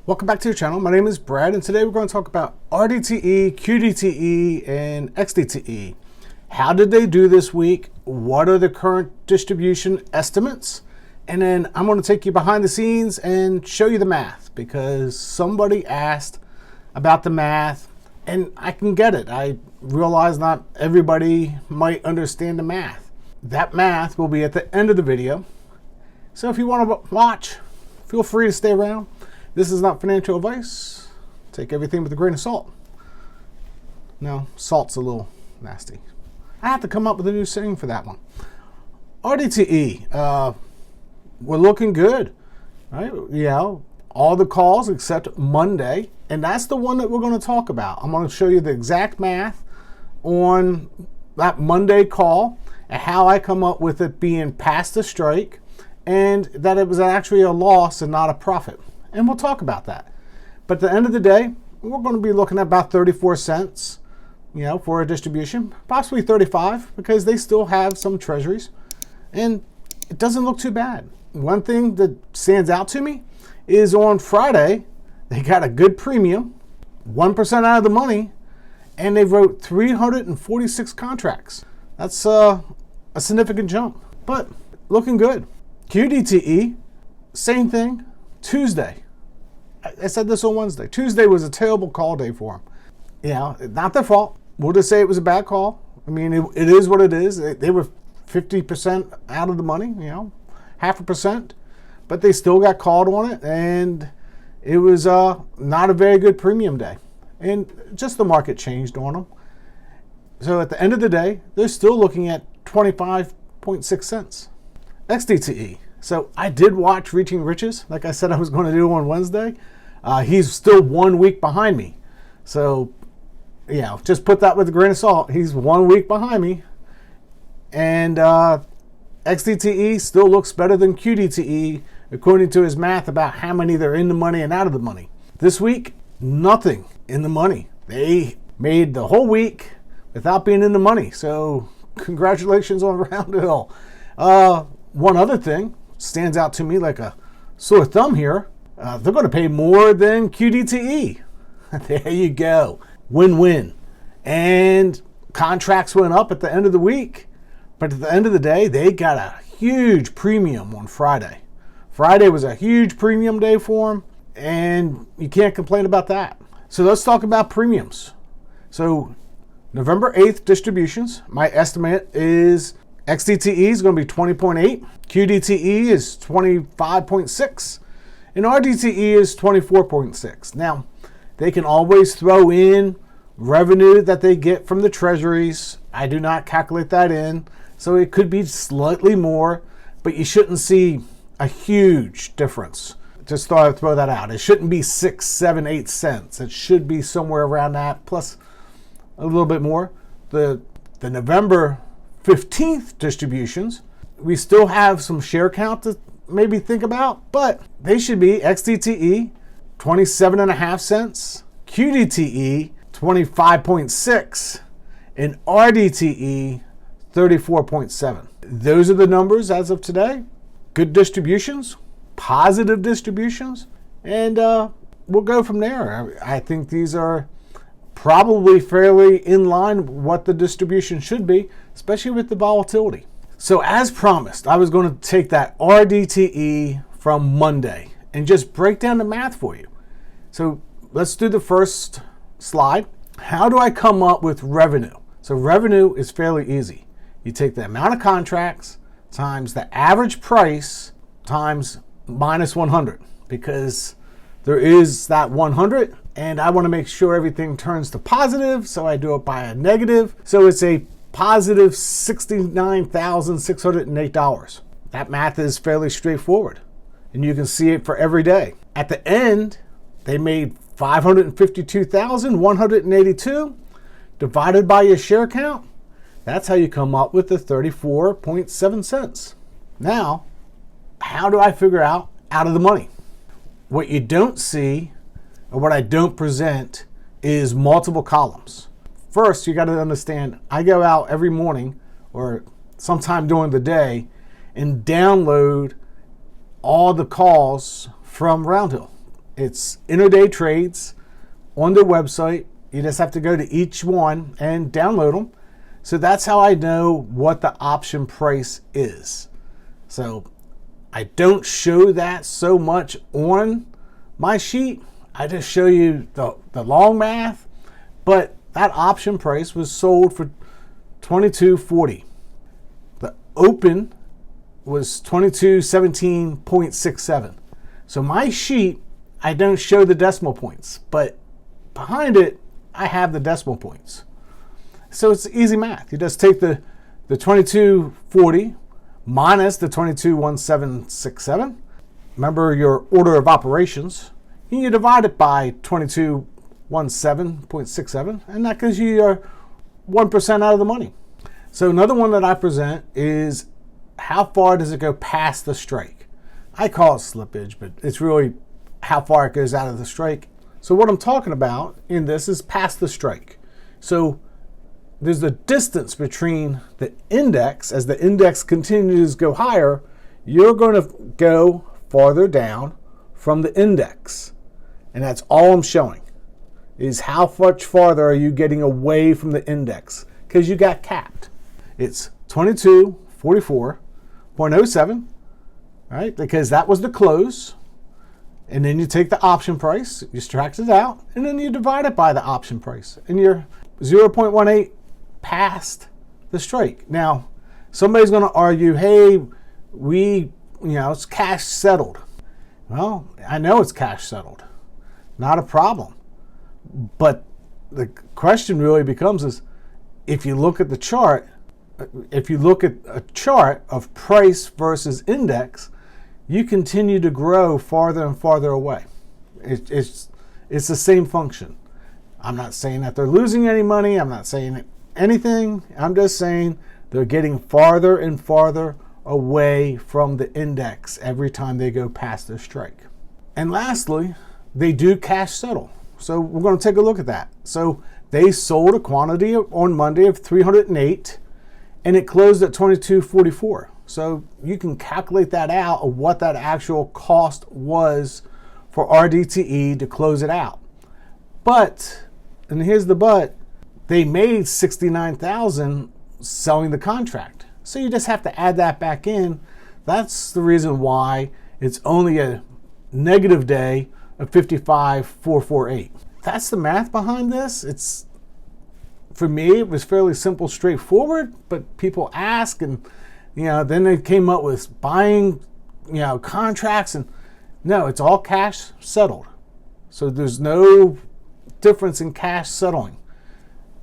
Welcome back to the channel. My name is Brad, and today we're going to talk about RDTE, QDTE, and XDTE. How did they do this week? What are the current distribution estimates? And then I'm going to take you behind the scenes and show you the math, because somebody asked about the math, and I can get it. I realize not everybody might understand the math. That math will be at the end of the video. So if you want to watch, feel free to stay around. This is not financial advice. Take everything with a grain of salt. No, salt's a little nasty. I have to come up with a new saying for that one. RDTE, we're looking good, right? You know, all the calls except Monday, and that's the one that we're going to talk about. I'm going to show you the exact math on that Monday call and how I come up with it being past the strike and that it was actually a loss and not a profit. And we'll talk about that. But at the end of the day, we're going to be looking at about 34 cents, you know, for a distribution, possibly 35, because they still have some treasuries, and it doesn't look too bad. One thing that stands out to me is on Friday, they got a good premium, 1% out of the money, and they wrote 346 contracts. That's a significant jump, but looking good. QDTE, same thing. Tuesday, I said this on Wednesday. Tuesday was a terrible call day for them. You know, not their fault. We'll just say it was a bad call. I mean, it is what it is. They were 50% out of the money, you know, 0.5%, but they still got called on it, and it was not a very good premium day. And just the market changed on them. So at the end of the day, they're still looking at 25.6 cents. XDTE. So I did watch Reaching Riches, like I said I was going to do on Wednesday. He's still 1 week behind me. So, you know, just put that with a grain of salt. He's 1 week behind me. And XDTE still looks better than QDTE, according to his math about how many they're in the money and out of the money. This week, nothing in the money. They made the whole week without being in the money. So congratulations on Round Hill. One other thing stands out to me like a sore thumb here. They're going to pay more than QDTE. There you go. Win-win. And contracts went up at the end of the week, but at the end of the day, they got a huge premium on Friday. Friday was a huge premium day for them, and you can't complain about that. So let's talk about premiums. So November 8th distributions, my estimate is XDTE is going to be 20.8, QDTE is 25.6, and RDTE is 24.6. Now, they can always throw in revenue that they get from the treasuries. I do not calculate that in, so it could be slightly more, but you shouldn't see a huge difference. Just thought I'd throw that out. It shouldn't be 6, 7, 8 cents. It should be somewhere around that, plus a little bit more. The November 15th distributions, we still have some share count to maybe think about, but they should be XDTE 27.5 cents, QDTE 25.6, and RDTE 34.7. Those are the numbers as of today. Good distributions, positive distributions, and we'll go from there. I think these are probably fairly in line with what the distribution should be, especially with the volatility. So as promised, I was going to take that RDTE from Monday and just break down the math for you. So let's do the first slide. How do I come up with revenue? So revenue is fairly easy. You take the amount of contracts times the average price times minus 100, because there is that 100, and I want to make sure everything turns to positive, so I do it by a negative. So it's a positive $69,608. That math is fairly straightforward, and you can see it for every day. At the end, they made $552,182 divided by your share count. That's how you come up with the 34.7 cents. Now, how do I figure out of the money? What you don't see, or what I don't present, is multiple columns. First, you got to understand, I go out every morning or sometime during the day and download all the calls from Round Hill It's intraday trades on their website. You just have to go to each one and download them. So that's how I know what the option price is. So I don't show that so much on my sheet. I just show you the long math, but that option price was sold for $22.40. The open was $22.17.67. So my sheet, I don't show the decimal points, but behind it, I have the decimal points. So it's easy math. You just take the 22.40 minus the 22.1767. Remember your order of operations. And you divide it by 22.17.67, and that gives you your 1% out of the money. So another one that I present is how far does it go past the strike? I call it slippage, but it's really how far it goes out of the strike. So what I'm talking about in this is past the strike. So there's the distance between the index. As the index continues to go higher, you're going to go farther down from the index. And that's all I'm showing, is how much farther are you getting away from the index, because you got capped. It's 2244.07, right? Because that was the close. And then you take the option price, you subtract it out, and then you divide it by the option price. And you're 0.18 past the strike. Now, somebody's going to argue, hey, it's cash settled. Well, I know it's cash settled. Not a problem. But the question really becomes is, if you look at the chart, if you look at a chart of price versus index, you continue to grow farther and farther away. It's the same function. I'm not saying that they're losing any money. I'm not saying anything. I'm just saying they're getting farther and farther away from the index every time they go past their strike. And lastly, they do cash settle. So we're going to take a look at that. So they sold a quantity on Monday of 308, and it closed at 22.44. So you can calculate that out of what that actual cost was for RDTE to close it out. But, and here's the but, they made $69,000 selling the contract. So you just have to add that back in. That's the reason why it's only a negative day of 55,448. That's the math behind this. It's, for me, it was fairly simple, straightforward, but people ask, and then they came up with buying, contracts, and no, it's all cash settled. So there's no difference in cash settling.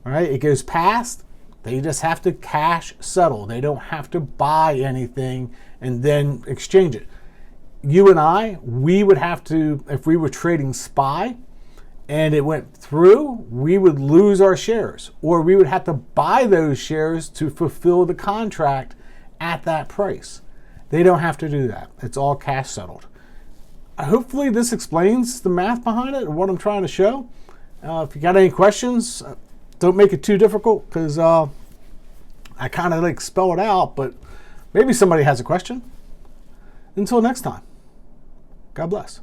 All right, it goes past, they just have to cash settle. They don't have to buy anything and then exchange it. You and I, we would have to, if we were trading SPY and it went through, we would lose our shares, or we would have to buy those shares to fulfill the contract at that price. They don't have to do that. It's all cash settled. Hopefully this explains the math behind it and what I'm trying to show. If you got any questions, don't make it too difficult, because I kind of spell it out, but maybe somebody has a question. Until next time, God bless.